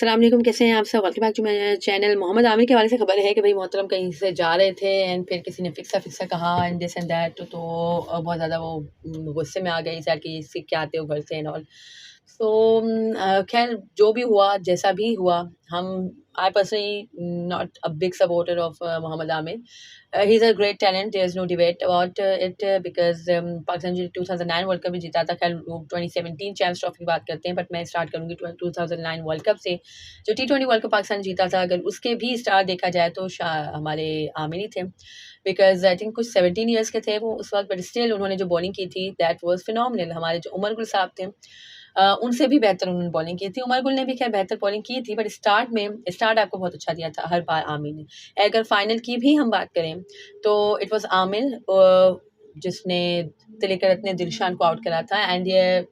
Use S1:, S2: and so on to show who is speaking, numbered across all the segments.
S1: अस्सलाम वालेकुम, कैसे हैं आप सब। Welcome back to my channel. Mohammad Aamir के हवाले से खबर है कि भाई मोहतरम कहीं से जा रहे थे एंड फिर किसी ने फिक्सा कहा एंड दिस एंड दैट, तो बहुत ज़्यादा वो गुस्से में आ गई सर कि इससे क्या आते हो घर से एंड ऑल। सो खैर जो भी हुआ जैसा भी हुआ, हम I personally not a big supporter of Mohammad Aamir. He's a great talent. There's no debate about it because Pakistan जो 2009 वर्ल्ड कप भी जीता था, खैर लोग 2017 चैम्पियंस ट्रॉफी की बात करते हैं, बट मैं स्टार्ट करूंगी 2009 वर्ल्ड कप से। जो T20 वर्ल्ड कप पाकिस्तान जीता था, अगर उसके भी स्टार देखा जाए तो हमारे आमिर ही थे, बिकॉज आई थिंक कुछ 17 ईयर्स के थे वो उस वक्त, बट स्टिल उन्होंने जो बॉलिंग की थी दैट वाज फिनोमिनल. हमारे जो उमर गुल साहब थे, उनसे भी बेहतर उन्होंने बॉलिंग की थी. उमर गुल ने भी खैर बेहतर बॉलिंग की थी, बट स्टार्ट आपको बहुत अच्छा दिया था हर बार आमिर ने. अगर फाइनल की भी हम बात करें तो इट वाज आमिर जिसने तिलकरत्ने दिलशान को आउट करा था, and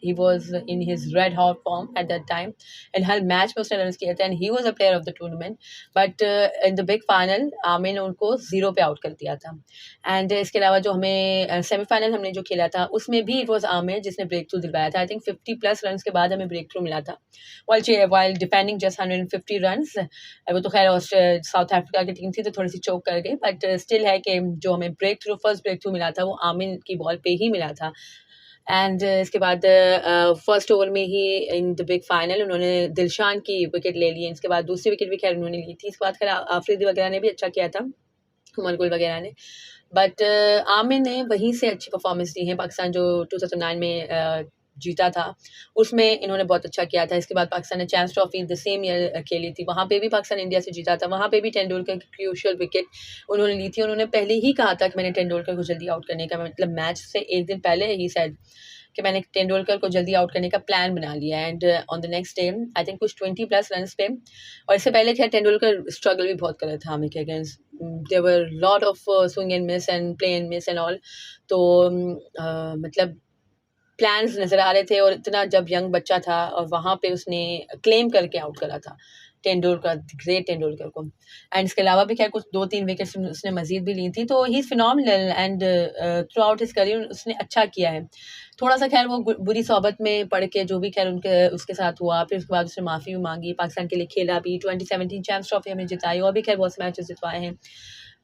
S1: he was in his red hot form at that time, and her match में उसने रन किए थे and he was a player of the tournament. But in the big final Aamir ने उनको 0 पे आउट कर दिया था. एंड इसके अलावा जो हमें सेमीफाइनल हमने जो खेला था उसमें भी इट वाज आमिर जिसने ब्रेक थ्रू दिलवाया था. आई थिंक 50+ रन के बाद हमें ब्रेक थ्रू मिला था while डिफेंडिंग जस्ट 150 रन्स. वो तो खैर साउथ अफ्रीका की टीम थी तो थोड़ी सी चोक कर गई, बट स्टिल है कि जो हमें फर्स्ट ब्रेक थ्रू मिला था वो आमिर की बॉल पे ही मिला था. एंड इसके बाद फर्स्ट ओवर में ही इन द बिग फाइनल उन्होंने दिलशान की विकेट ले ली. इसके बाद दूसरी विकेट भी खैर उन्होंने ली थी. इसके बाद खैर आफरीदी वगैरह ने भी अच्छा किया था, उमर गुल वगैरह ने, बट आमिर ने वहीं से अच्छी परफॉर्मेंस दी है. पाकिस्तान जो 2009 में जीता था उसमें इन्होंने बहुत अच्छा किया था. इसके बाद पाकिस्तान ने chance trophy the same year खेली थी, वहाँ पे भी पाकिस्तान इंडिया से जीता था. वहाँ पे भी तेंदुलकर की क्रूशियल विकेट उन्होंने ली थी. उन्होंने पहले ही कहा था कि मैंने तेंदुलकर को जल्दी आउट करने का, मतलब मैच से एक दिन पहले ही सेड कि मैंने तेंदुलकर को जल्दी आउट करने का प्लान बना लिया. And on the next day I think कुछ 20+ रन पे, और इससे पहले खैर तेंदुलकर स्ट्रगल भी बहुत कर रहा था आमिर के against. There were lot of swing and miss and play and miss and all. तो मतलब प्लान्स नज़र आ रहे थे, और इतना जब यंग बच्चा था और वहाँ पे उसने क्लेम करके आउट करा था तेंदुलकर, ग्रेट तेंदुलकर को. एंड इसके अलावा भी खैर कुछ 2-3 विकेट्स उसने मजीद भी ली थी. तो he is phenomenal and through out his career उसने अच्छा किया है. थोड़ा सा खैर वो बुरी सोबत में पड़ के जो भी खैर उसके साथ हुआ, फिर उसके बाद उसने माफ़ी भी मांगी, पाकिस्तान के लिए खेला भी, 2017 चैम्पियंस ट्रॉफी हमें जिताई, और भी खैर बहुत से मैचेस जितवाए हैं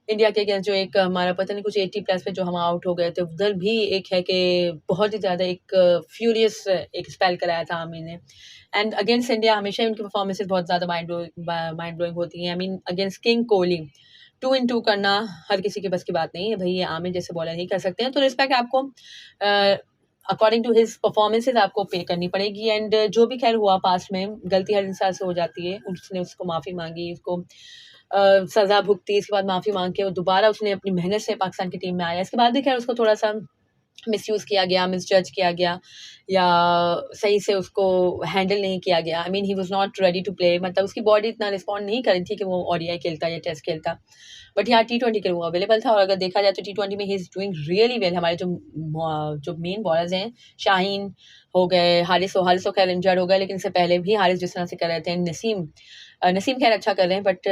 S1: इंडिया के अगेंस्ट. जो एक हमारा पता नहीं कुछ 80+ पे जो हम आउट हो गए थे, उधर भी एक है कि बहुत ही ज़्यादा एक फ्यूरियस एक स्पेल कराया था आमिर ने. एंड अगेंस्ट इंडिया हमेशा ही उनकी परफॉर्मेंसेज बहुत ज़्यादा माइंड ब्लोइंग होती हैं. I mean against king Kohli 2 इन 2 करना हर किसी के बस की बात नहीं है भाई, ये आमिर जैसे बॉलर नहीं कर सकते हैं. तो रिस्पेक्ट आपको अकॉर्डिंग टू हिज परफॉर्मेंसेज आपको पे करनी पड़ेगी. एंड जो भी खैर हुआ पास्ट में, गलती हर इंसान से हो जाती है. उसने उसको माफ़ी मांगी, उसको सज़ा भुगती, इसके बाद माफ़ी मांग के वो दोबारा उसने अपनी मेहनत से पाकिस्तान की टीम में आया. इसके बाद भी खैर उसको थोड़ा सा मिसयूज़ किया गया, मिसजज किया गया, या सही से उसको हैंडल नहीं किया गया. I mean he was not ready to play, मतलब उसकी बॉडी इतना रिस्पॉन्ड नहीं कर रही थी कि वो ओडीआई खेलता या टेस्ट खेलता. बट यहाँ T20 के लिए वो अवेलेबल था, और अगर देखा जाए तो T20 में he is doing really well. हमारे जो मेन बॉलर्स हैं, शाहीन हो गए, हारिस तो खैर इंजर्ड हो गए, लेकिन इससे पहले भी हारिस जिस तरह से कर रहे थे, नसीम खैर अच्छा कर रहे हैं, बट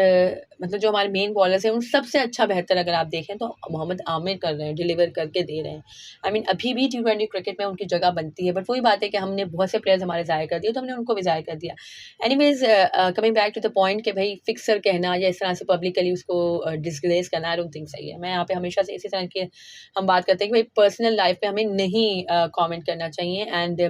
S1: मतलब जो हमारे मेन बॉलर्स हैं उन सबसे अच्छा बेहतर अगर आप देखें तो मोहम्मद आमिर कर रहे हैं, डिलीवर करके दे रहे हैं. आई मीन अभी भी T20 क्रिकेट में उनकी जगह बनती है, बट वही बात है कि हमने बहुत से प्लेयर्स हमारे ज़ाया कर दिए, तो हमने उनको भी ज़ाया कर दिया. Anyways coming back to the point कि भाई फिक्सर कहना या इस तरह से पब्लिकली उसको डिस्ग्रेस करना, आई डोंट थिंक सही है. मैं यहाँ पे हमेशा से इसी तरह की हम बात करते हैं कि भाई पर्सनल लाइफ पे हमें नहीं कमेंट करना चाहिए. एंड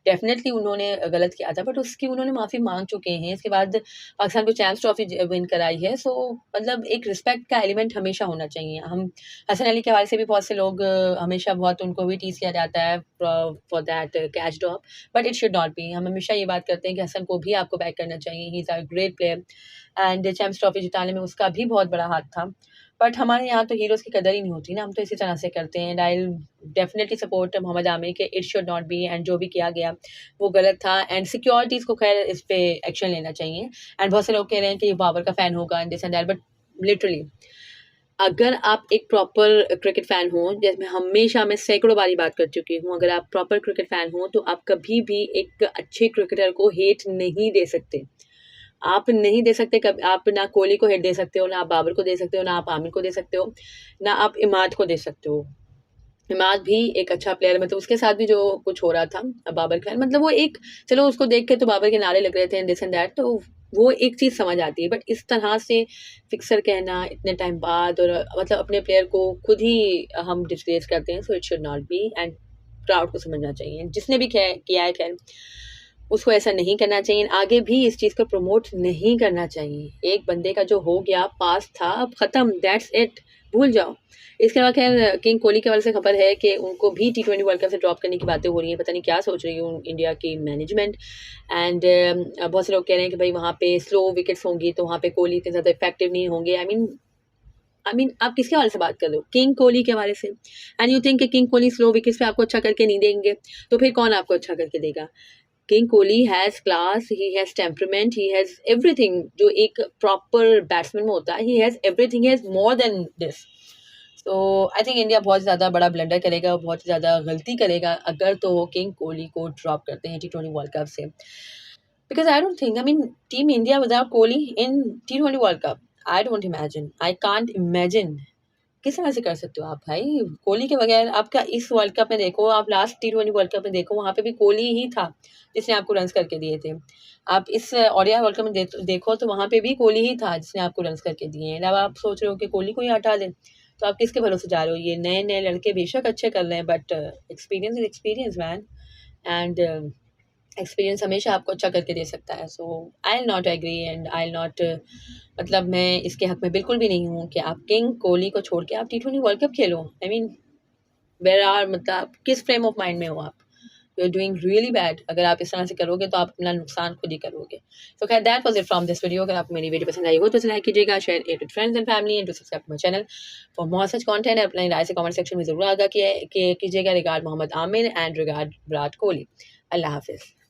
S1: डेफिनेटली उन्होंने गलत किया था, बट उसकी उन्होंने माफ़ी मांग चुके हैं. इसके बाद पाकिस्तान को चैंपियंस ट्रॉफी विन कराई है. सो मतलब एक रिस्पेक्ट का एलिमेंट हमेशा होना चाहिए. हम हसन अली के हवाले से भी बहुत से लोग हमेशा बहुत उनको भी टीज किया जाता है for that catch drop, but it should not B. हम हमेशा ये बात करते हैं कि हसन को भी आपको बैक करना चाहिए. He is a great player and champions trophy जिताने में उसका भी बहुत बड़ा हाथ था. बट हमारे यहाँ तो हीरोज़ की कदर ही नहीं होती ना, हम तो इसी तरह से करते हैं. And I definitely support Mohammad Aamir के it should not be, and जो भी किया गया वो गलत था. एंड सिक्योरिटीज़ को खैर इस पे एक्शन लेना चाहिए. एंड बहुत से लोग कह रहे हैं कि ये बाबर का फ़ैन होगा and this and that, but literally अगर आप एक प्रॉपर क्रिकेट फ़ैन हो, जैसे मैं सैकड़ों बारी बात कर चुकी हूँ, अगर आप प्रॉपर क्रिकेट फ़ैन हो तो आप कभी भी एक अच्छे क्रिकेटर को हेट नहीं दे सकते. आप नहीं दे सकते, कब आप ना कोहली को हेट दे सकते हो, ना आप बाबर को दे सकते हो, ना आप आमिर को दे सकते हो, ना आप इमाद को दे सकते हो. इमाद भी एक अच्छा प्लेयर, मतलब उसके साथ भी जो कुछ हो रहा था बाबर के साथ, मतलब वो एक, चलो उसको देख के तो बाबर के नारे लग रहे थे दिस एंड दैट, तो वो एक चीज़ समझ आती है, बट इस तरह से फिक्सर कहना इतने टाइम बाद, और मतलब अपने प्लेयर को खुद ही हम डिस्प्लेस करते हैं, so it should not be, and crowd को समझना चाहिए, जिसने भी किया है खैर उसको ऐसा नहीं करना चाहिए, आगे भी इस चीज़ को प्रमोट नहीं करना चाहिए। एक बंदे का जो हो गया पास था, अब ख़त्म, दैट्स इट, भूल जाओ। इसके अलावा खैर किंग कोहली के वाले से खबर है कि उनको भी T20 वर्ल्ड कप से ड्रॉप करने की बातें हो रही हैं, पता नहीं क्या सोच रही है इंडिया की मैनेजमेंट। एंड बहुत से लोग कह रहे हैं कि भाई वहाँ पे स्लो विकेट्स होंगी तो वहाँ पे कोहली इतने ज़्यादा इफेक्टिव नहीं होंगे। आई मीन आप किसके हवाले से बात कर रहे हो? किंग कोहली के हवाले से। एंड यू थिंक कि किंग कोहली स्लो विकेट्स पे आपको अच्छा करके नहीं देंगे, तो फिर कौन आपको अच्छा करके देगा? King Kohli has class, he has temperament, he has everything जो एक प्रॉपर बैट्समैन में होता है, he has everything, he has more than this. तो आई थिंक इंडिया बहुत ज़्यादा बड़ा ब्लंडर करेगा, बहुत ज़्यादा गलती करेगा अगर तो वो किंग कोहली को ड्रॉप करते हैं T20 वर्ल्ड कप से। Because I don't think, I mean team India without Kohli in T20 world cup, I don't imagine, I can't imagine किस तरह से कर सकते हो आप भाई कोहली के बगैर। आपका इस वर्ल्ड कप में देखो, आप लास्ट T20 वर्ल्ड कप में देखो, वहाँ पे भी कोहली ही था जिसने आपको रन्स करके दिए थे। आप इस ओडिया वर्ल्ड कप में देखो तो वहाँ पे भी कोहली ही था जिसने आपको रन्स करके दिए हैं। अब आप सोच रहे हो कि कोहली को ही हटा दें, तो आप किसके भरोसे जा रहे हो? ये नए नए लड़के बेशक अच्छे कर रहे हैं, but experience is experience man, and experience हमेशा आपको अच्छा करके दे सकता है। So I will not agree, and I will not, मतलब मैं इसके हक में बिल्कुल भी नहीं हूँ कि आप किंग कोहली को छोड़ के आप T20 world cup Khelo. I mean where are, मतलब किस फ्रेम ऑफ माइंड में हो आप? You are doing really bad. अगर आप इस तरह से करोगे तो आप अपना नुकसान खुद ही करोगे। सो खैर that was it from this video. अगर आपको मेरी वीडियो पसंद आई हो तो लाइक कीजिएगा, share it with friends and family, and to subscribe my channel for more such content. अपनी राय से कमेंट सेक्शन में जरूर आगा कीजिएगा। Regard Mohammad Aamir and regard Virat Kohli. अल्लाह हाफिज़।